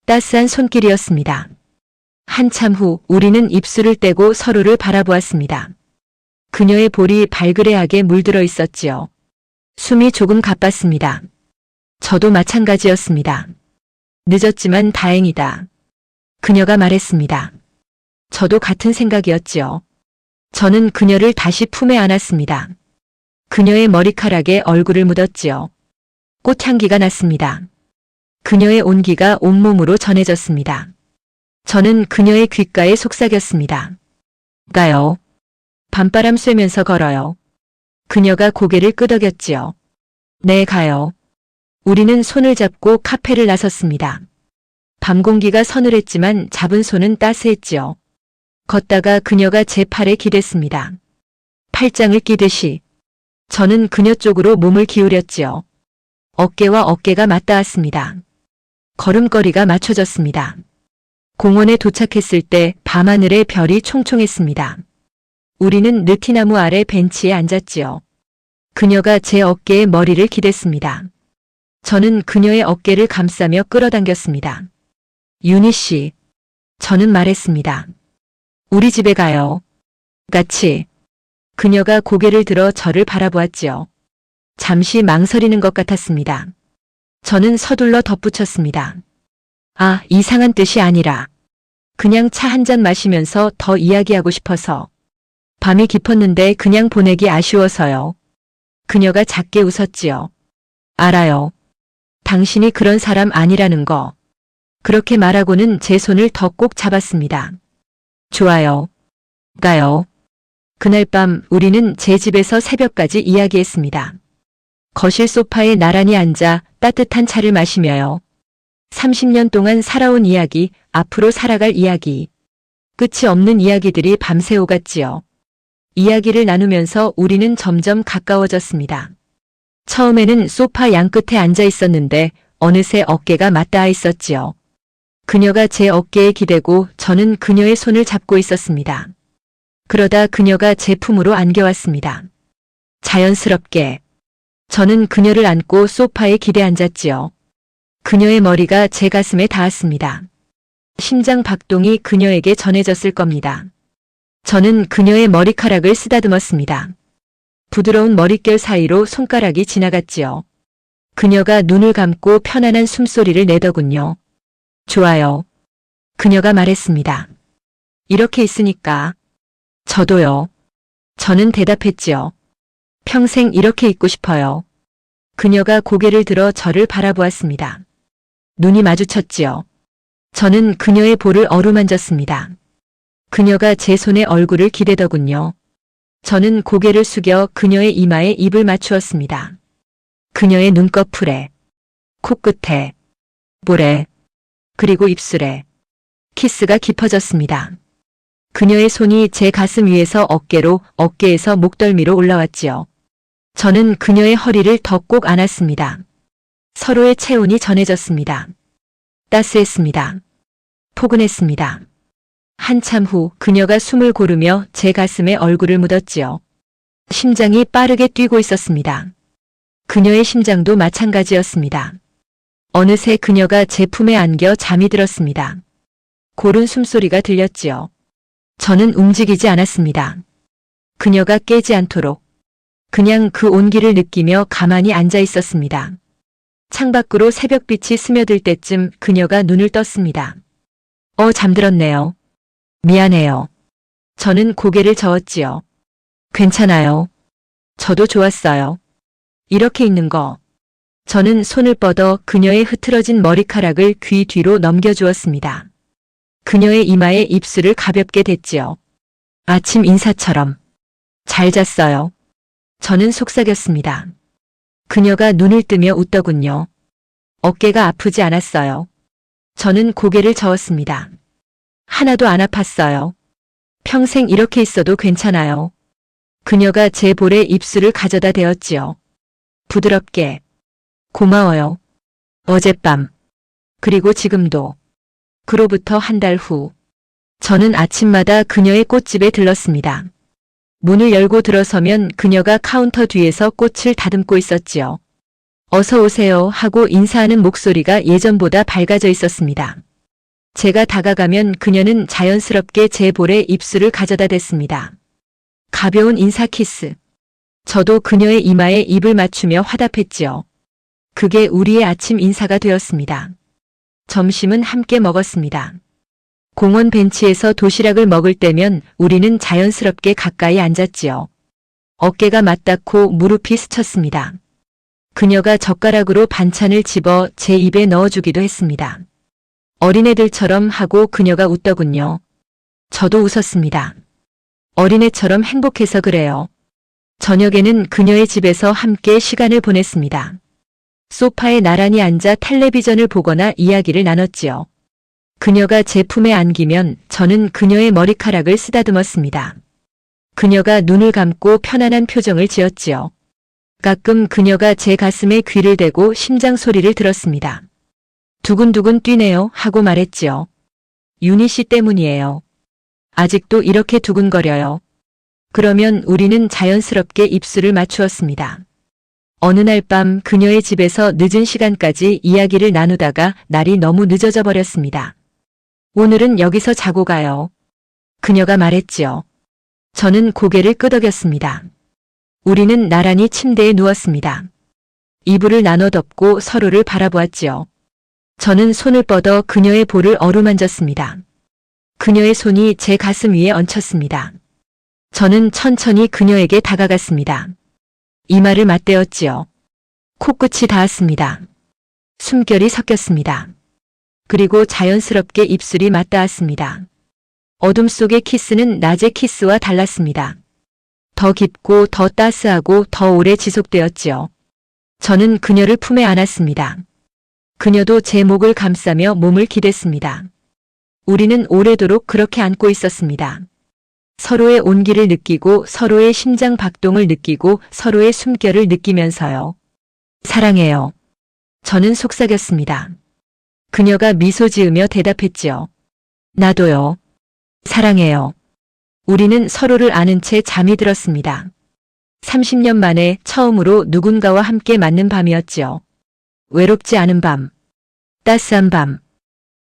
따스한 손길이었습니다. 한참 후 우리는 입술을 떼고 서로를 바라보았습니다. 그녀의 볼이 발그레하게 물들어 있었지요. 숨이 조금 가빴습니다. 저도 마찬가지였습니다. 늦었지만 다행이다. 그녀가 말했습니다. 저도 같은 생각이었지요. 저는 그녀를 다시 품에 안았습니다. 그녀의 머리카락에 얼굴을 묻었지요. 꽃향기가 났습니다. 그녀의 온기가 온몸으로 전해졌습니다. 저는 그녀의 귓가에 속삭였습니다. 가요. 밤바람 쐬면서 걸어요. 그녀가 고개를 끄덕였지요. 네, 가요. 우리는 손을 잡고 카페를 나섰습니다. 밤 공기가 서늘했지만 잡은 손은 따스했지요. 걷다가 그녀가 제 팔에 기댔습니다. 팔짱을 끼듯이. 저는 그녀 쪽으로 몸을 기울였지요. 어깨와 어깨가 맞닿았습니다. 걸음걸이가 맞춰졌습니다. 공원에 도착했을 때 밤하늘의 별이 총총했습니다. 우리는 느티나무 아래 벤치에 앉았지요. 그녀가 제 어깨에 머리를 기댔습니다. 저는 그녀의 어깨를 감싸며 끌어당겼습니다. 윤희 씨. 저는 말했습니다. 우리 집에 가요. 같이. 그녀가 고개를 들어 저를 바라보았지요. 잠시 망설이는 것 같았습니다. 저는 서둘러 덧붙였습니다. 아, 이상한 뜻이 아니라 그냥 차 한 잔 마시면서 더 이야기하고 싶어서. 밤이 깊었는데 그냥 보내기 아쉬워서요. 그녀가 작게 웃었지요. 알아요. 당신이 그런 사람 아니라는 거. 그렇게 말하고는 제 손을 더 꼭 잡았습니다. 좋아요. 가요. 그날 밤 우리는 제 집에서 새벽까지 이야기했습니다. 거실 소파에 나란히 앉아 따뜻한 차를 마시며요. 30년 동안 살아온 이야기, 앞으로 살아갈 이야기. 끝이 없는 이야기들이 밤새 오갔지요. 이야기를 나누면서 우리는 점점 가까워졌습니다. 처음에는 소파 양끝에 앉아 있었는데 어느새 어깨가 맞닿아 있었지요. 그녀가 제 어깨에 기대고 저는 그녀의 손을 잡고 있었습니다. 그러다 그녀가 제 품으로 안겨왔습니다. 자연스럽게. 저는 그녀를 안고 소파에 기대 앉았지요. 그녀의 머리가 제 가슴에 닿았습니다. 심장 박동이 그녀에게 전해졌을 겁니다. 저는 그녀의 머리카락을 쓰다듬었습니다. 부드러운 머릿결 사이로 손가락이 지나갔지요. 그녀가 눈을 감고 편안한 숨소리를 내더군요. 좋아요. 그녀가 말했습니다. 이렇게 있으니까. 저도요. 저는 대답했지요. 평생 이렇게 있고 싶어요. 그녀가 고개를 들어 저를 바라보았습니다. 눈이 마주쳤지요. 저는 그녀의 볼을 어루만졌습니다. 그녀가 제 손에 얼굴을 기대더군요. 저는 고개를 숙여 그녀의 이마에 입을 맞추었습니다. 그녀의 눈꺼풀에, 코끝에, 볼에, 그리고 입술에 키스가 깊어졌습니다. 그녀의 손이 제 가슴 위에서 어깨로, 어깨에서 목덜미로 올라왔지요. 저는 그녀의 허리를 더 꼭 안았습니다. 서로의 체온이 전해졌습니다. 따스했습니다. 포근했습니다. 한참 후 그녀가 숨을 고르며 제 가슴에 얼굴을 묻었지요. 심장이 빠르게 뛰고 있었습니다. 그녀의 심장도 마찬가지였습니다. 어느새 그녀가 제 품에 안겨 잠이 들었습니다. 고른 숨소리가 들렸지요. 저는 움직이지 않았습니다. 그녀가 깨지 않도록 그냥 그 온기를 느끼며 가만히 앉아 있었습니다. 창밖으로 새벽빛이 스며들 때쯤 그녀가 눈을 떴습니다. 잠들었네요. 미안해요. 저는 고개를 저었지요. 괜찮아요. 저도 좋았어요. 이렇게 있는 거. 저는 손을 뻗어 그녀의 흐트러진 머리카락을 귀 뒤로 넘겨주었습니다. 그녀의 이마에 입술을 가볍게 댔지요. 아침 인사처럼. 잘 잤어요. 저는 속삭였습니다. 그녀가 눈을 뜨며 웃더군요. 어깨가 아프지 않았어요. 저는 고개를 저었습니다. 하나도 안 아팠어요. 평생 이렇게 있어도 괜찮아요. 그녀가 제 볼에 입술을 가져다 대었지요. 부드럽게. 고마워요. 어젯밤. 그리고 지금도. 그로부터 한 달 후. 저는 아침마다 그녀의 꽃집에 들렀습니다. 문을 열고 들어서면 그녀가 카운터 뒤에서 꽃을 다듬고 있었지요. 어서 오세요 하고 인사하는 목소리가 예전보다 밝아져 있었습니다. 제가 다가가면 그녀는 자연스럽게 제 볼에 입술을 가져다 댔습니다. 가벼운 인사 키스. 저도 그녀의 이마에 입을 맞추며 화답했지요. 그게 우리의 아침 인사가 되었습니다. 점심은 함께 먹었습니다. 공원 벤치에서 도시락을 먹을 때면 우리는 자연스럽게 가까이 앉았지요. 어깨가 맞닿고 무릎이 스쳤습니다. 그녀가 젓가락으로 반찬을 집어 제 입에 넣어주기도 했습니다. 어린애들처럼 하고 그녀가 웃더군요. 저도 웃었습니다. 어린애처럼 행복해서 그래요. 저녁에는 그녀의 집에서 함께 시간을 보냈습니다. 소파에 나란히 앉아 텔레비전을 보거나 이야기를 나눴지요. 그녀가 제 품에 안기면 저는 그녀의 머리카락을 쓰다듬었습니다. 그녀가 눈을 감고 편안한 표정을 지었지요. 가끔 그녀가 제 가슴에 귀를 대고 심장 소리를 들었습니다. 두근두근 뛰네요 하고 말했지요. 윤희 씨 때문이에요. 아직도 이렇게 두근거려요. 그러면 우리는 자연스럽게 입술을 맞추었습니다. 어느 날 밤 그녀의 집에서 늦은 시간까지 이야기를 나누다가 날이 너무 늦어져 버렸습니다. 오늘은 여기서 자고 가요. 그녀가 말했지요. 저는 고개를 끄덕였습니다. 우리는 나란히 침대에 누웠습니다. 이불을 나눠 덮고 서로를 바라보았지요. 저는 손을 뻗어 그녀의 볼을 어루만졌습니다. 그녀의 손이 제 가슴 위에 얹혔습니다. 저는 천천히 그녀에게 다가갔습니다. 이마를 맞대었지요. 코끝이 닿았습니다. 숨결이 섞였습니다. 그리고 자연스럽게 입술이 맞닿았습니다. 어둠 속의 키스는 낮의 키스와 달랐습니다. 더 깊고 더 따스하고 더 오래 지속되었지요. 저는 그녀를 품에 안았습니다. 그녀도 제 목을 감싸며 몸을 기댔습니다. 우리는 오래도록 그렇게 안고 있었습니다. 서로의 온기를 느끼고 서로의 심장 박동을 느끼고 서로의 숨결을 느끼면서요. 사랑해요. 저는 속삭였습니다. 그녀가 미소 지으며 대답했지요. 나도요. 사랑해요. 우리는 서로를 아는 채 잠이 들었습니다. 30년 만에 처음으로 누군가와 함께 맞는 밤이었지요. 외롭지 않은 밤. 따스한 밤.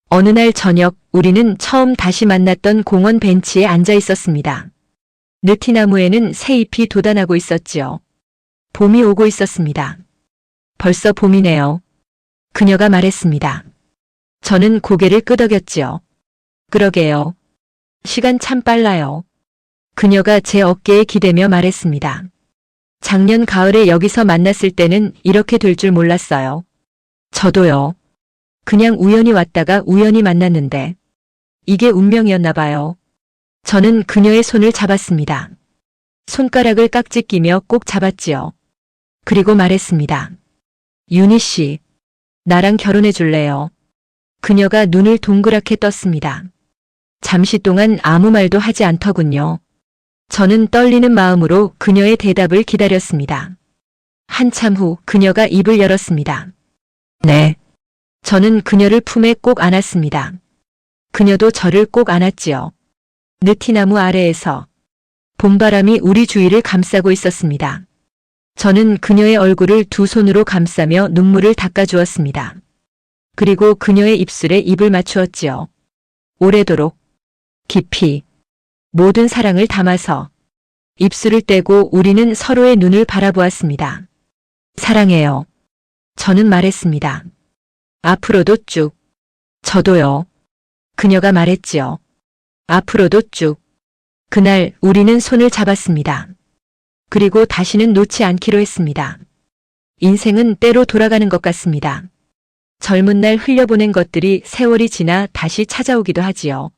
어느 날 저녁 우리는 처음 다시 만났던 공원 벤치에 앉아 있었습니다. 느티나무에는 새잎이 돋아나고 있었지요. 봄이 오고 있었습니다. 벌써 봄이네요. 그녀가 말했습니다. 저는 고개를 끄덕였지요. 그러게요. 시간 참 빨라요. 그녀가 제 어깨에 기대며 말했습니다. 작년 가을에 여기서 만났을 때는 이렇게 될 줄 몰랐어요. 저도요. 그냥 우연히 왔다가 우연히 만났는데 이게 운명이었나 봐요. 저는 그녀의 손을 잡았습니다. 손가락을 깍지 끼며 꼭 잡았지요. 그리고 말했습니다. 윤희 씨, 나랑 결혼해 줄래요? 그녀가 눈을 동그랗게 떴습니다. 잠시 동안 아무 말도 하지 않더군요. 저는 떨리는 마음으로 그녀의 대답을 기다렸습니다. 한참 후 그녀가 입을 열었습니다. 네. 저는 그녀를 품에 꼭 안았습니다. 그녀도 저를 꼭 안았지요. 느티나무 아래에서 봄바람이 우리 주위를 감싸고 있었습니다. 저는 그녀의 얼굴을 두 손으로 감싸며 눈물을 닦아주었습니다. 그리고 그녀의 입술에 입을 맞추었지요. 오래도록 깊이 모든 사랑을 담아서 입술을 떼고 우리는 서로의 눈을 바라보았습니다. 사랑해요. 저는 말했습니다. 앞으로도 쭉. 저도요. 그녀가 말했지요. 앞으로도 쭉. 그날 우리는 손을 잡았습니다. 그리고 다시는 놓지 않기로 했습니다. 인생은 때로 돌아가는 것 같습니다. 젊은 날 흘려보낸 것들이 세월이 지나 다시 찾아오기도 하지요.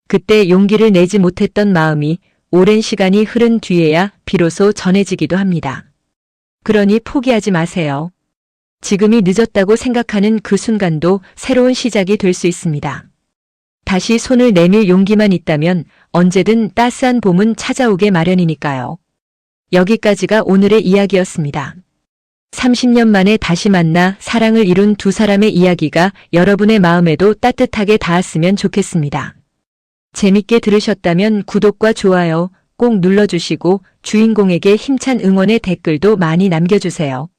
그때 용기를 내지 못했던 마음이 오랜 시간이 흐른 뒤에야 비로소 전해지기도 합니다. 그러니 포기하지 마세요. 지금이 늦었다고 생각하는 그 순간도 새로운 시작이 될 수 있습니다. 다시 손을 내밀 용기만 있다면 언제든 따스한 봄은 찾아오게 마련이니까요. 여기까지가 오늘의 이야기였습니다. 30년 만에 다시 만나 사랑을 이룬 두 사람의 이야기가 여러분의 마음에도 따뜻하게 닿았으면 좋겠습니다. 재밌게 들으셨다면 구독과 좋아요 꼭 눌러주시고 주인공에게 힘찬 응원의 댓글도 많이 남겨주세요.